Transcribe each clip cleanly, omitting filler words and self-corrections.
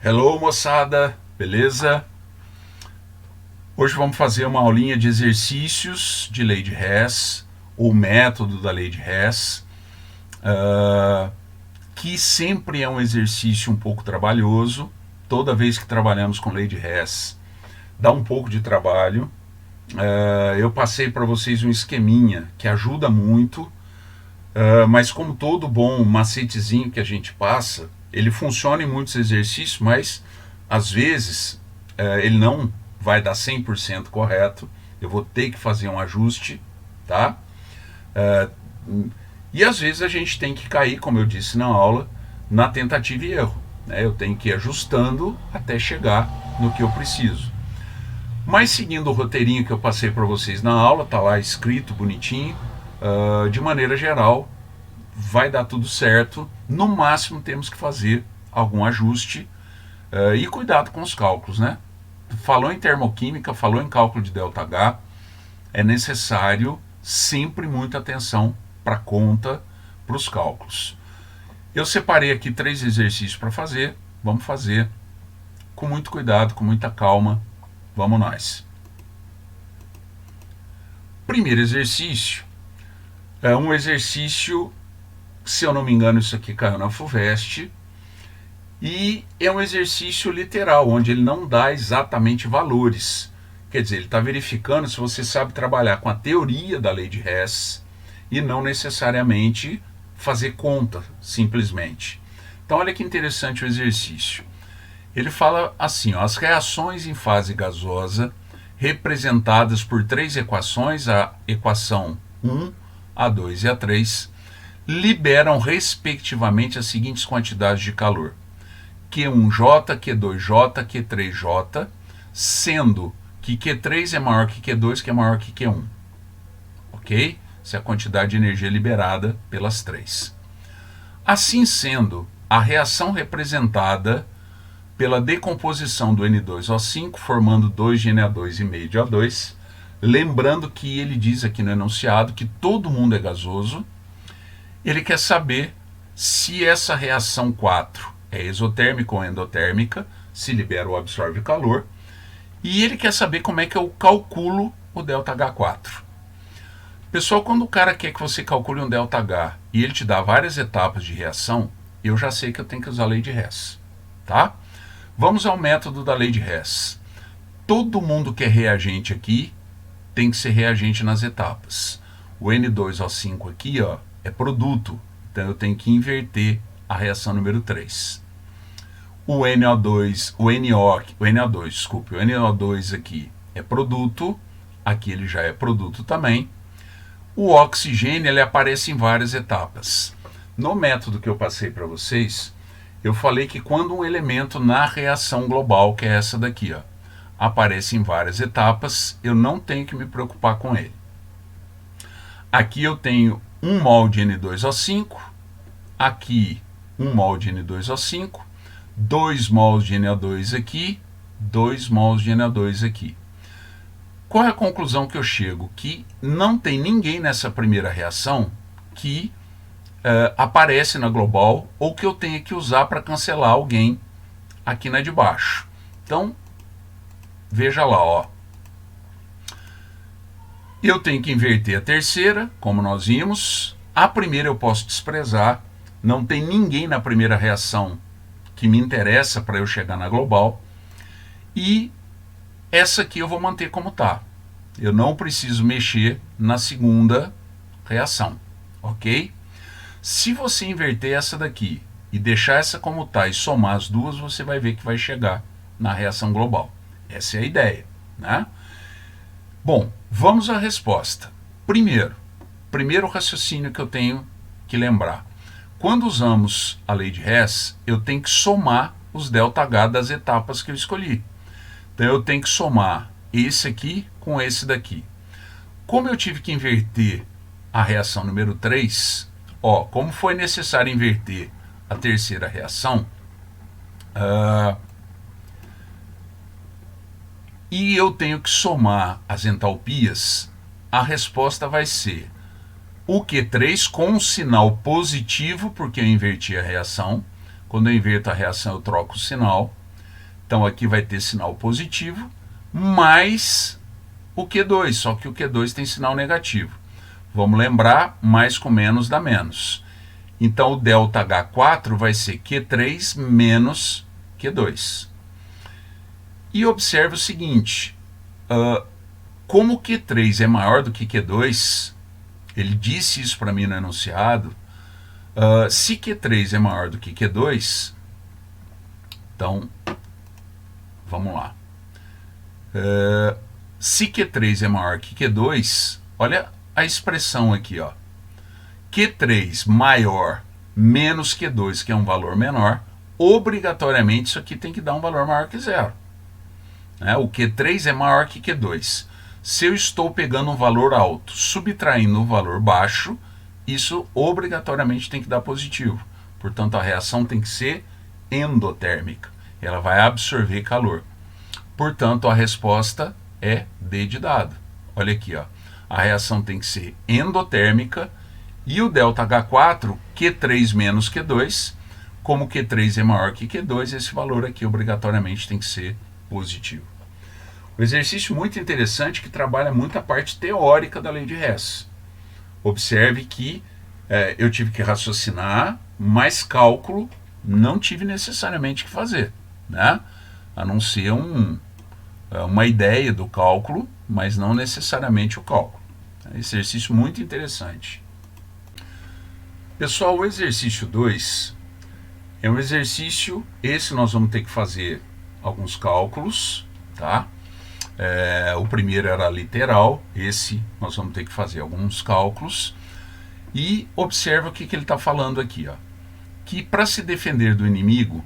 Hello, moçada, beleza? Hoje vamos fazer uma aulinha de exercícios de lei de Hess, ou método da lei de Hess, que sempre é um exercício um pouco trabalhoso. Toda vez que trabalhamos com lei de Hess, dá um pouco de trabalho. Eu passei para vocês um esqueminha que ajuda muito, mas como todo bom macetezinho que a gente passa, ele funciona em muitos exercícios, mas às vezes ele não vai dar 100% correto. Eu vou ter que fazer um ajuste, tá? E às vezes a gente tem que cair, como eu disse na aula, na tentativa e erro, né? Eu tenho que ir ajustando até chegar no que eu preciso. Mas seguindo o roteirinho que eu passei para vocês na aula, tá lá escrito bonitinho, de maneira geral, vai dar tudo certo. No máximo temos que fazer algum ajuste e cuidado com os cálculos, né? Falou em termoquímica, falou em cálculo de ΔH, é necessário sempre muita atenção para a conta, para os cálculos. Eu separei aqui 3 exercícios para fazer, vamos fazer com muito cuidado, com muita calma, vamos nós. Primeiro exercício é um exercício, se eu não me engano isso aqui caiu na FUVEST, e é um exercício literal, onde ele não dá exatamente valores. Quer dizer, ele está verificando se você sabe trabalhar com a teoria da lei de Hess e não necessariamente fazer conta, simplesmente. Então, olha que interessante o exercício. Ele fala assim, ó, as reações em fase gasosa, representadas por 3 equações, a equação 1, a 2 e a 3, liberam respectivamente as seguintes quantidades de calor: Q1J, Q2J, Q3J, sendo que Q3 é maior que Q2, que é maior que Q1. Ok? Essa é a quantidade de energia liberada pelas 3. Assim sendo, a reação representada pela decomposição do N2O5, formando 2 de Na2 e meio de O2, lembrando que ele diz aqui no enunciado que todo mundo é gasoso, ele quer saber se essa reação 4 é exotérmica ou endotérmica, se libera ou absorve calor, e ele quer saber como é que eu calculo o ΔH4. Pessoal, quando o cara quer que você calcule um ΔH e ele te dá várias etapas de reação, eu já sei que eu tenho que usar a lei de Hess, tá? Vamos ao método da lei de Hess. Todo mundo que é reagente aqui tem que ser reagente nas etapas. O N2O5 aqui, ó, é produto, então eu tenho que inverter a reação número 3. O NO2, o NO2 aqui é produto, aqui ele já é produto também. O oxigênio ele aparece em várias etapas. No método que eu passei para vocês, eu falei que quando um elemento na reação global, que é essa daqui, ó, aparece em várias etapas, eu não tenho que me preocupar com ele. Aqui eu tenho 1 mol de N2O5, aqui 1 mol de N2O5, 2 mols de Na2 aqui, 2 mols de Na2 aqui. Qual é a conclusão que eu chego? Que não tem ninguém nessa primeira reação que aparece na global ou que eu tenha que usar para cancelar alguém aqui na de baixo. Então, veja lá, ó. Eu tenho que inverter a terceira, como nós vimos. A primeira eu posso desprezar. Não tem ninguém na primeira reação que me interessa para eu chegar na global. E essa aqui eu vou manter como está. Eu não preciso mexer na segunda reação, ok? Se você inverter essa daqui e deixar essa como está e somar as duas, você vai ver que vai chegar na reação global. Essa é a ideia, né? Bom, vamos à resposta. Primeiro raciocínio que eu tenho que lembrar. Quando usamos a lei de Hess, eu tenho que somar os ΔH das etapas que eu escolhi. Então eu tenho que somar esse aqui com esse daqui. Como eu tive que inverter a reação número 3, ó, como foi necessário inverter a terceira reação, e eu tenho que somar as entalpias, a resposta vai ser o Q3 com um sinal positivo, porque eu inverti a reação. Quando eu inverto a reação, eu troco o sinal. Então aqui vai ter sinal positivo, mais o Q2, só que o Q2 tem sinal negativo. Vamos lembrar, mais com menos dá menos. Então o ΔH4 vai ser Q3 menos Q2. E observe o seguinte, como Q3 é maior do que Q2, ele disse isso para mim no enunciado, se Q3 é maior do que Q2, então, vamos lá. Se Q3 é maior que Q2, olha a expressão aqui, ó. Q3 maior menos Q2, que é um valor menor, obrigatoriamente isso aqui tem que dar um valor maior que zero. O Q3 é maior que Q2. Se eu estou pegando um valor alto, subtraindo um valor baixo, isso obrigatoriamente tem que dar positivo. Portanto, a reação tem que ser endotérmica. Ela vai absorver calor. Portanto, a resposta é D de dado. Olha aqui, ó. A reação tem que ser endotérmica e o ΔH4, Q3 menos Q2, como Q3 é maior que Q2, esse valor aqui obrigatoriamente tem que ser positivo. Um exercício muito interessante que trabalha muito a parte teórica da lei de Hess. Observe que eu tive que raciocinar, mas cálculo não tive necessariamente que fazer, né? A não ser uma ideia do cálculo, mas não necessariamente o cálculo. Exercício muito interessante. Pessoal, o exercício 2 é um exercício, esse nós vamos ter que fazer alguns cálculos, tá? O primeiro era literal, esse nós vamos ter que fazer alguns cálculos. E observa o que ele está falando aqui, ó. Que para se defender do inimigo,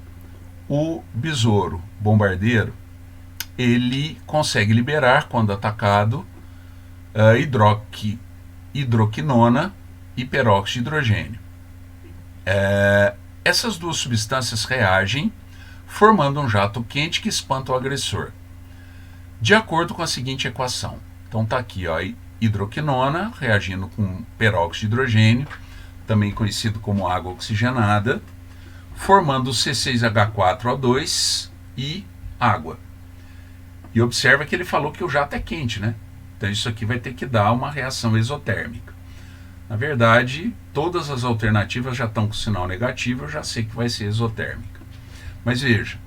o besouro bombardeiro, ele consegue liberar, quando atacado, hidroquinona e peróxido de hidrogênio. Essas duas substâncias reagem, formando um jato quente que espanta o agressor, de acordo com a seguinte equação. Então está aqui, ó, hidroquinona reagindo com peróxido de hidrogênio, também conhecido como água oxigenada, formando C6H4O2 e água. E observa que ele falou que o jato é quente, né? Então isso aqui vai ter que dar uma reação exotérmica. Na verdade, todas as alternativas já estão com sinal negativo, eu já sei que vai ser exotérmica. Mas veja,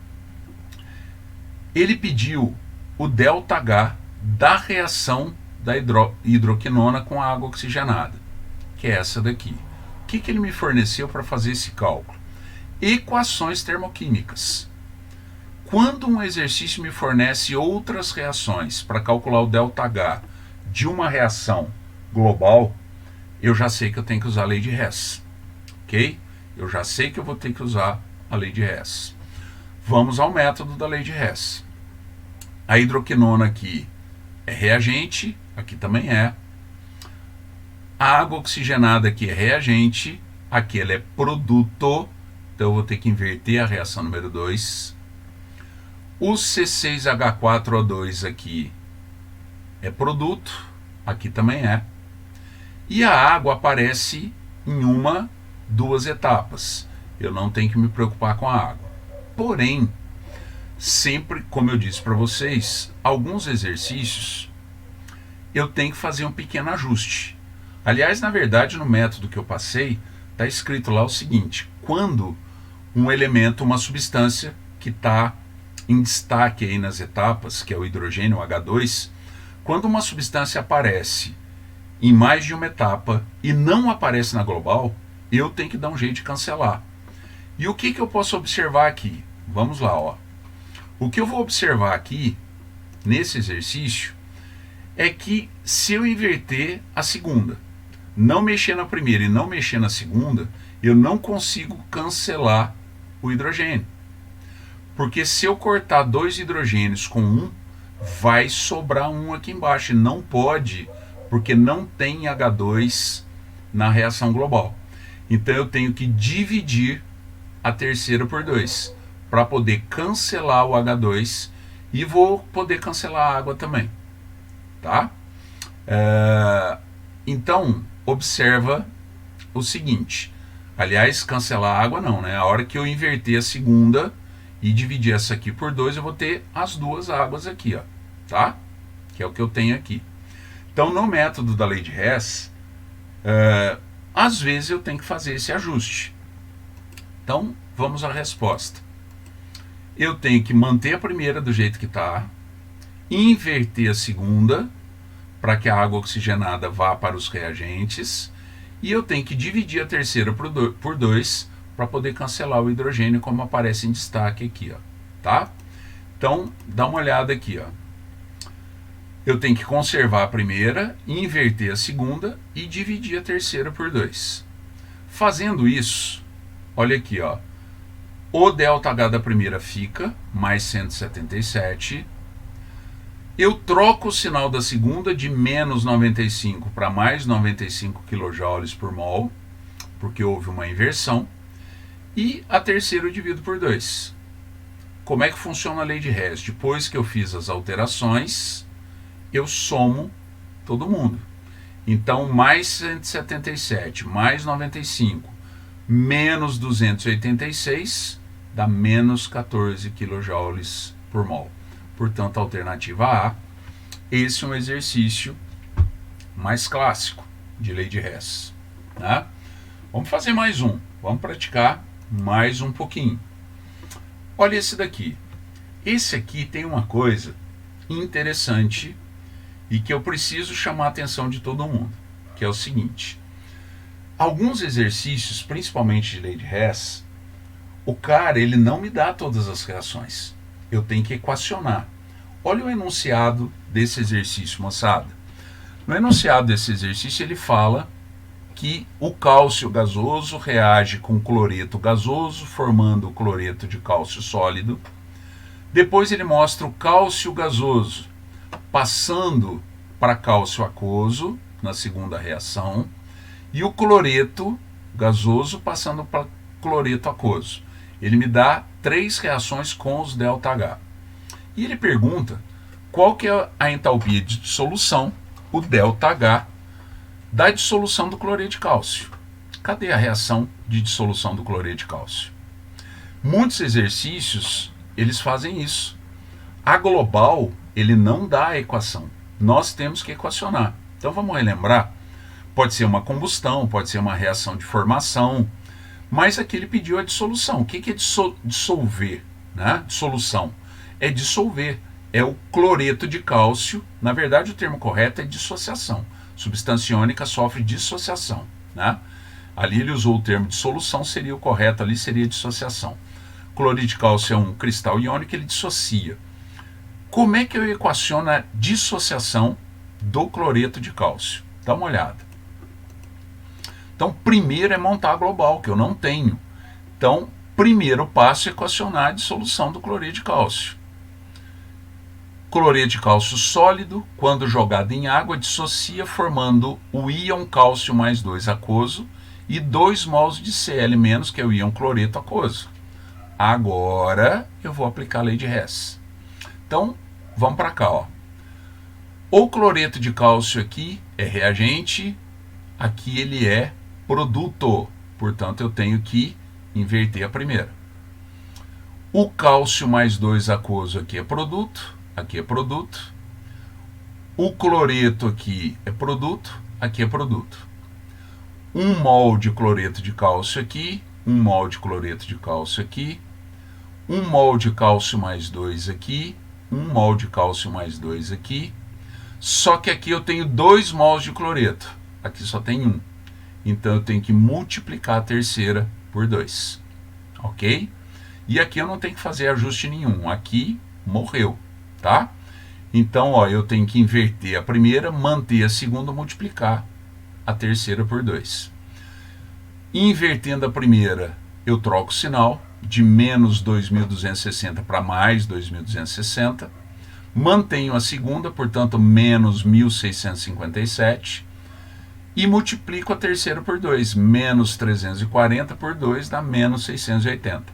ele pediu o ΔH da reação da hidroquinona com a água oxigenada, que é essa daqui. O que ele me forneceu para fazer esse cálculo? Equações termoquímicas. Quando um exercício me fornece outras reações para calcular o ΔH de uma reação global, eu já sei que eu tenho que usar a lei de Hess, ok? Eu já sei que eu vou ter que usar a lei de Hess. Vamos ao método da lei de Hess. A hidroquinona aqui é reagente, aqui também é. A água oxigenada aqui é reagente, aqui ela é produto, então eu vou ter que inverter a reação número 2. O C6H4O2 aqui é produto, aqui também é. E a água aparece em duas etapas. Eu não tenho que me preocupar com a água. Porém, sempre, como eu disse para vocês, alguns exercícios eu tenho que fazer um pequeno ajuste. Aliás, na verdade, no método que eu passei, está escrito lá o seguinte: quando um elemento, uma substância que está em destaque aí nas etapas, que é o hidrogênio, o H2, quando uma substância aparece em mais de uma etapa e não aparece na global, eu tenho que dar um jeito de cancelar. E o que eu posso observar aqui? Vamos lá, ó. O que eu vou observar aqui, nesse exercício, é que se eu inverter a segunda, não mexer na primeira e não mexer na segunda, eu não consigo cancelar o hidrogênio. Porque se eu cortar 2 hidrogênios com 1, vai sobrar um aqui embaixo. E não pode, porque não tem H2 na reação global. Então eu tenho que dividir a terceira por 2, para poder cancelar o H2 e vou poder cancelar a água também. Tá? Então, observa o seguinte. Aliás, cancelar a água não, né? A hora que eu inverter a segunda, e dividir essa aqui por 2, eu vou ter as duas águas aqui, ó, tá? Que é o que eu tenho aqui. Então, no método da lei de Hess, às vezes eu tenho que fazer esse ajuste. Então, vamos à resposta. Eu tenho que manter a primeira do jeito que está, inverter a segunda, para que a água oxigenada vá para os reagentes, e eu tenho que dividir a terceira por 2 para poder cancelar o hidrogênio, como aparece em destaque aqui, ó, tá? Então, dá uma olhada aqui, ó. Eu tenho que conservar a primeira, inverter a segunda e dividir a terceira por 2. Fazendo isso, olha aqui, ó. O ΔH da primeira fica, mais 177. Eu troco o sinal da segunda de menos 95 para mais 95 kJ por mol, porque houve uma inversão. E a terceira eu divido por 2. Como é que funciona a lei de Hess? Depois que eu fiz as alterações, eu somo todo mundo. Então, mais 177, mais 95, menos 286, dá menos 14 kJ por mol. Portanto, a alternativa A, esse é um exercício mais clássico de lei de Hess. Né? Vamos fazer mais um. Vamos praticar mais um pouquinho. Olha esse daqui. Esse aqui tem uma coisa interessante e que eu preciso chamar a atenção de todo mundo, que é o seguinte. Alguns exercícios, principalmente de lei de Hess, o cara ele não me dá todas as reações. Eu tenho que equacionar. Olha o enunciado desse exercício, moçada. No enunciado desse exercício ele fala que o cálcio gasoso reage com cloreto gasoso, formando o cloreto de cálcio sólido. Depois ele mostra o cálcio gasoso passando para cálcio aquoso, na segunda reação, e o cloreto gasoso passando para cloreto aquoso. Ele me dá 3 reações com os ΔH. E ele pergunta qual que é a entalpia de dissolução, o ΔH, da dissolução do cloreto de cálcio. Cadê a reação de dissolução do cloreto de cálcio? Muitos exercícios, eles fazem isso. A global, ele não dá a equação. Nós temos que equacionar. Então vamos relembrar. Pode ser uma combustão, pode ser uma reação de formação, mas aqui ele pediu a dissolução. O que é dissolver? Né? Dissolução é dissolver. É o cloreto de cálcio. Na verdade, o termo correto é dissociação. Substância iônica sofre dissociação. Né? Ali ele usou o termo dissolução, seria o correto, ali seria dissociação. Cloreto de cálcio é um cristal iônico, ele dissocia. Como é que eu equaciono a dissociação do cloreto de cálcio? Dá uma olhada. Então, primeiro é montar a global, que eu não tenho. Então, primeiro passo é equacionar a dissolução do cloreto de cálcio. Cloreto de cálcio sólido, quando jogado em água, dissocia formando o íon cálcio mais 2 aquoso e 2 mols de Cl-, que é o íon cloreto aquoso. Agora eu vou aplicar a lei de Hess. Então, vamos para cá, ó. O cloreto de cálcio aqui é reagente, aqui ele é produto, portanto eu tenho que inverter a primeira. O cálcio mais 2 aquoso aqui é produto, aqui é produto. O cloreto aqui é produto, aqui é produto. 1 mol de cloreto de cálcio aqui, 1 mol de cloreto de cálcio aqui, 1 mol de cálcio mais 2 aqui, 1 mol de cálcio mais 2 aqui, só que aqui eu tenho 2 mols de cloreto, aqui só tem 1. Então eu tenho que multiplicar a terceira por 2, ok? E aqui eu não tenho que fazer ajuste nenhum, aqui morreu, tá? Então, ó, eu tenho que inverter a primeira, manter a segunda, multiplicar a terceira por 2. Invertendo a primeira, eu troco o sinal, de menos 2.260 para mais 2.260, mantenho a segunda, portanto, menos 1.657, e multiplico a terceira por 2, menos 340 por 2 dá menos 680.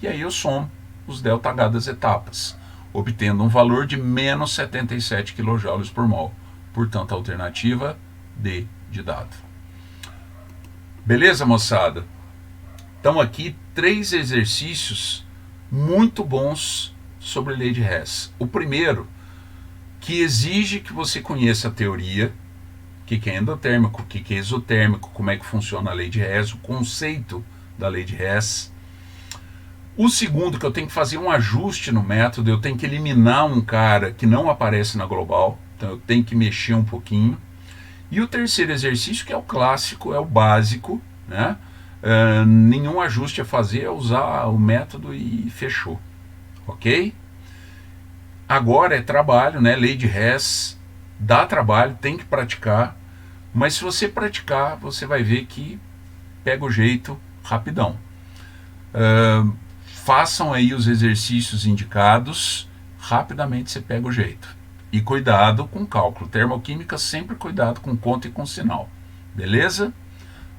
E aí eu somo os ΔH das etapas, obtendo um valor de menos 77 kJ por mol. Portanto, a alternativa D de dado. Beleza, moçada? Então aqui 3 exercícios muito bons sobre lei de Hess. O primeiro, que exige que você conheça a teoria, o que é endotérmico, o que é exotérmico, como é que funciona a lei de Hess, o conceito da lei de Hess. O segundo, que eu tenho que fazer um ajuste no método, eu tenho que eliminar um cara que não aparece na global, então eu tenho que mexer um pouquinho. E o terceiro exercício, que é o clássico, é o básico, né? Nenhum ajuste a fazer, é usar o método e fechou, ok? Agora é trabalho, né? Lei de Hess dá trabalho, tem que praticar, mas se você praticar, você vai ver que pega o jeito rapidão. Façam aí os exercícios indicados, rapidamente você pega o jeito. E cuidado com cálculo. Termoquímica, sempre cuidado com conta e com sinal. Beleza?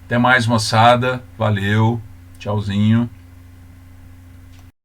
Até mais, moçada. Valeu. Tchauzinho.